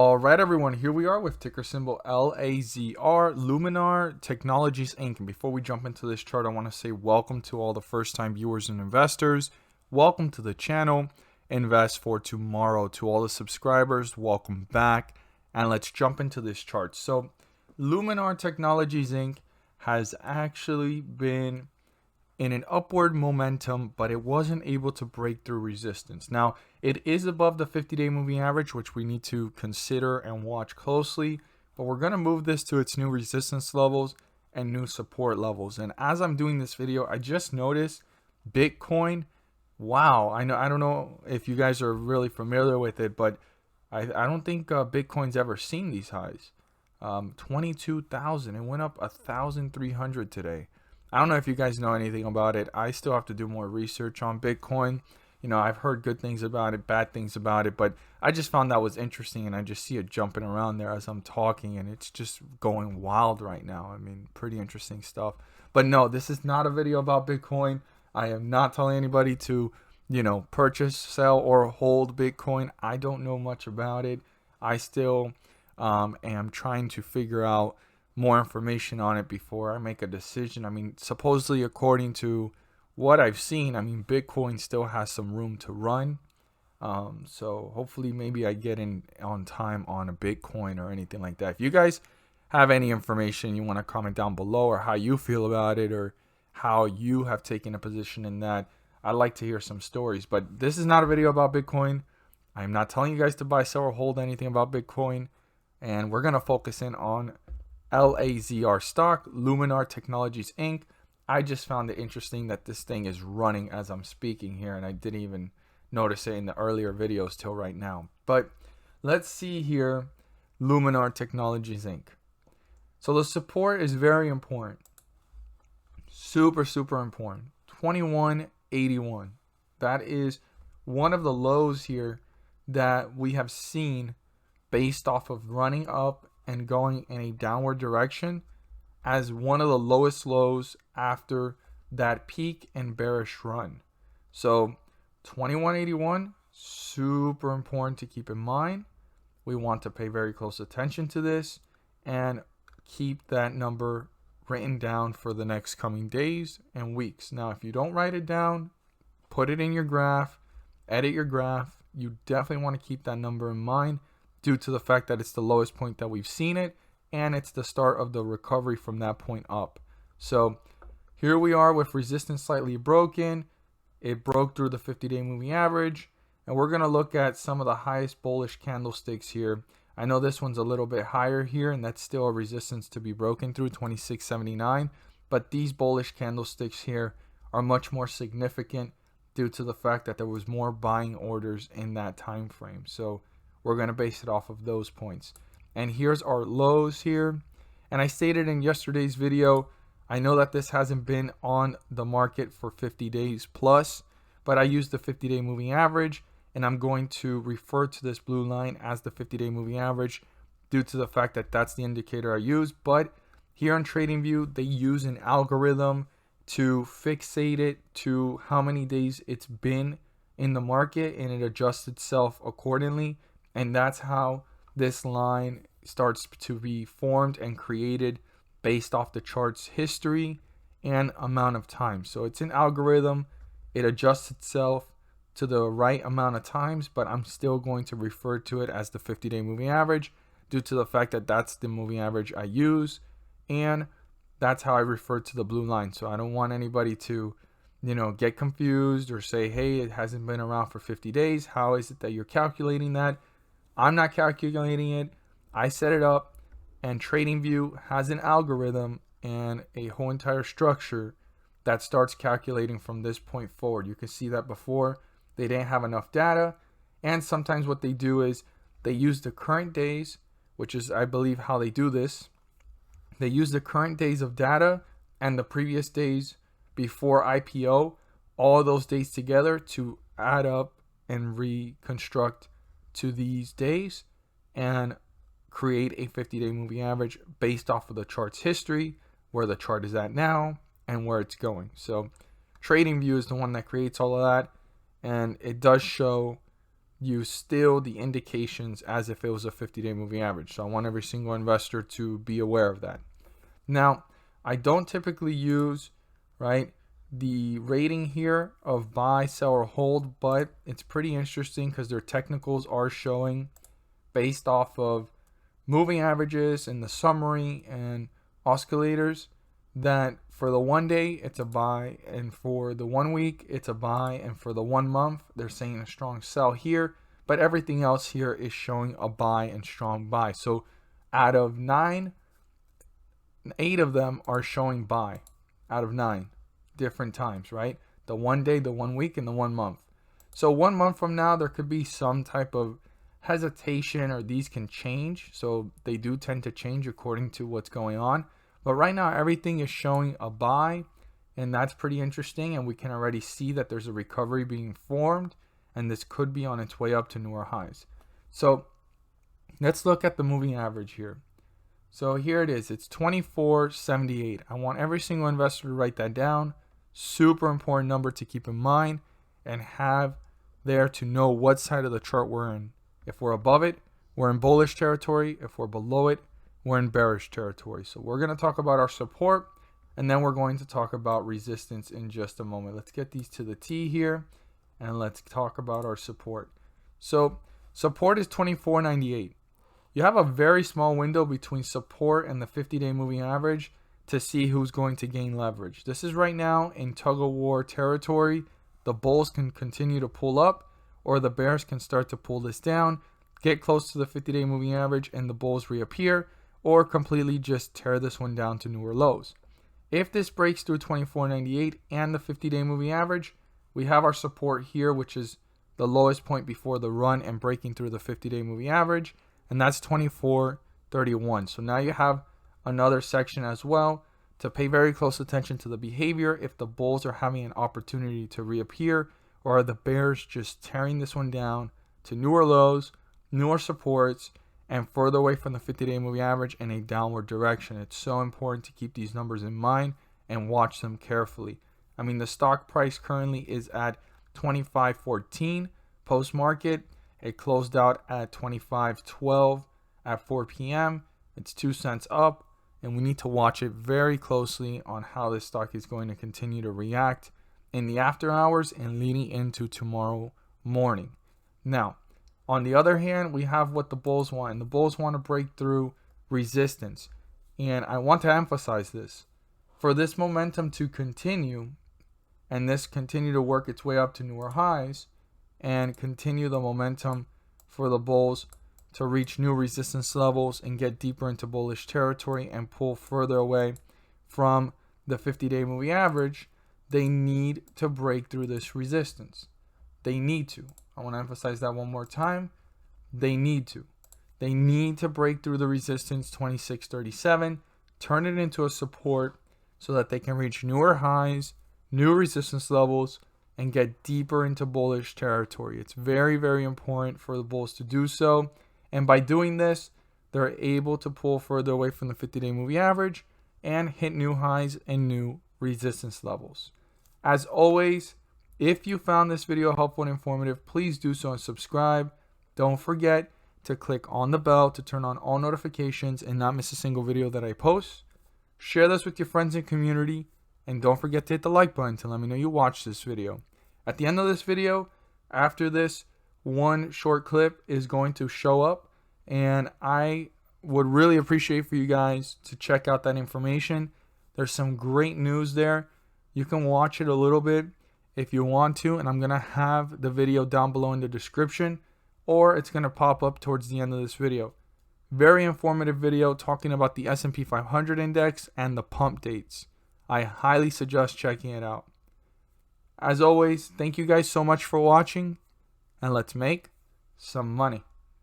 All right, everyone, here we are with ticker symbol LAZR, Luminar Technologies Inc. And before we jump into this chart, I want to say welcome to all the first-time viewers and investors. Welcome to the channel, Invest for Tomorrow. To all the subscribers, welcome back. And let's jump into this chart. So Luminar Technologies Inc. has actually been in an upward momentum, but it wasn't able to break through resistance. Now, it is above the 50-day moving average, which we need to consider and watch closely, but we're going to move this to its new resistance levels and new support levels. And as I'm doing this video, I just noticed Bitcoin. Wow, I don't know if you guys are really familiar with it, but I don't think Bitcoin's ever seen these highs. 22,000. It went up 1,300 today. I don't know if you guys know anything about it. I still have to do more research on Bitcoin. You know, I've heard good things about it, bad things about it, but I just found that was interesting, and I just see it jumping around there as I'm talking, and it's just going wild right now. I mean, pretty interesting stuff. But no, this is not a video about Bitcoin. I am not telling anybody to, purchase, sell, or hold Bitcoin. I don't know much about it. I still am trying to figure out more information on it before I make a decision. I mean, supposedly, according to what I've seen, I mean, Bitcoin still has some room to run. So hopefully maybe I get in on time on a Bitcoin or anything like that. If you guys have any information you want to comment down below, or how you feel about it, or how you have taken a position in that, I'd like to hear some stories. But this is not a video about Bitcoin. I'm not telling you guys to buy, sell, or hold anything about Bitcoin. And we're going to focus in on LAZR stock, Luminar Technologies Inc. I just found it interesting that this thing is running as I'm speaking here, and I didn't even notice it in the earlier videos till right now. But let's see here, Luminar Technologies Inc. So the support is very important. Super important. 2181. That is one of the lows here that we have seen based off of running up and going in a downward direction as one of the lowest lows after that peak and bearish run. So 2181, super important to keep in mind. We want to pay very close attention to this and keep that number written down for the next coming days and weeks. Now, if you don't write it down, put it in your graph, edit your graph. You definitely want to keep that number in mind, due to the fact that it's the lowest point that we've seen it, and it's the start of the recovery from that point up. So here we are with resistance slightly broken. It broke through the 50-day moving average, and we're going to look at some of the highest bullish candlesticks here. I know this one's a little bit higher here, and that's still a resistance to be broken through, 2679, but these bullish candlesticks here are much more significant due to the fact that there was more buying orders in that time frame. So we're going to base it off of those points. And here's our lows here. And I stated in yesterday's video, I know that this hasn't been on the market for 50 days plus, but I used the 50-day moving average, and I'm going to refer to this blue line as the 50-day moving average due to the fact that that's the indicator I use. But here on TradingView, they use an algorithm to fixate it to how many days it's been in the market, and it adjusts itself accordingly. And that's how this line starts to be formed and created based off the chart's history and amount of time. So it's an algorithm. It adjusts itself to the right amount of times, but I'm still going to refer to it as the 50-day moving average due to the fact that that's the moving average I use, and that's how I refer to the blue line. So I don't want anybody to, get confused or say, hey, it hasn't been around for 50 days. How is it that you're calculating that? I'm not calculating it. I set it up, and TradingView has an algorithm and a whole entire structure that starts calculating from this point forward. You can see that before they didn't have enough data, and sometimes what they do is they use the current days, which is, I believe, how they do this. They use the current days of data and the previous days before IPO, all those days together to add up and reconstruct to these days and create a 50-day moving average based off of the chart's history, where the chart is at now, and where it's going. So TradingView is the one that creates all of that, and it does show you steal the indications as if it was a 50-day moving average. So I want every single investor to be aware of that. Now, I don't typically use, right, the rating here of buy, sell, or hold, but it's pretty interesting because their technicals are showing based off of moving averages and the summary and oscillators that for the 1 day it's a buy, and for the 1 week it's a buy, and for the 1 month they're saying a strong sell here, but everything else here is showing a buy and strong buy. So out of 9, 8 of them are showing buy out of 9 different times, right? The 1 day, the 1 week, and the 1 month. So 1 month from now there could be some type of hesitation, or these can change. So they do tend to change according to what's going on. But right now everything is showing a buy, and that's pretty interesting, and we can already see that there's a recovery being formed, and this could be on its way up to newer highs. So let's look at the moving average here. So here it is. It's 2478. I want every single investor to write that down. Super important number to keep in mind and have there to know what side of the chart we're in. If we're above it, we're in bullish territory. If we're below it, we're in bearish territory. So we're going to talk about our support, and then we're going to talk about resistance in just a moment. Let's get these to the T here, and let's talk about our support. So support is 2498. You have a very small window between support and the 50-day moving average to see who's going to gain leverage. This is right now in tug-of-war territory. The bulls can continue to pull up, or the bears can start to pull this down, get close to the 50-day moving average, and the bulls reappear, or completely just tear this one down to newer lows. If this breaks through 2498 and the 50-day moving average, we have our support here, which is the lowest point before the run and breaking through the 50-day moving average, and that's 2431. So now you have another section as well to pay very close attention to the behavior if the bulls are having an opportunity to reappear, or are the bears just tearing this one down to newer lows, newer supports, and further away from the 50-day moving average in a downward direction. It's so important to keep these numbers in mind and watch them carefully. I mean, the stock price currently is at 25.14 post-market. It closed out at 25.12 at 4 p.m. It's 2 cents up, and we need to watch it very closely on how this stock is going to continue to react in the after hours and leading into tomorrow morning. Now, on the other hand, we have what the bulls want, and the bulls want to break through resistance. And I want to emphasize this. For this momentum to continue, and this continue to work its way up to newer highs, and continue the momentum for the bulls to reach new resistance levels and get deeper into bullish territory and pull further away from the 50-day moving average, they need to break through this resistance. They need to. I want to emphasize that one more time. They need to. They need to break through the resistance 2637, turn it into a support so that they can reach newer highs, new resistance levels, and get deeper into bullish territory. It's very, very important for the bulls to do so. And by doing this, they're able to pull further away from the 50-day moving average and hit new highs and new resistance levels. As always, if you found this video helpful and informative, please do so and subscribe. Don't forget to click on the bell to turn on all notifications and not miss a single video that I post. Share this with your friends and community, and don't forget to hit the like button to let me know you watched this video. At the end of this video, after this, one short clip is going to show up, and I would really appreciate for you guys to check out that information. There's some great news there. You can watch it a little bit if you want to, and I'm going to have the video down below in the description, or it's going to pop up towards the end of this video. Very informative video talking about the S&P 500 index and the pump dates. I highly suggest checking it out. As always, thank you guys so much for watching, and let's make some money.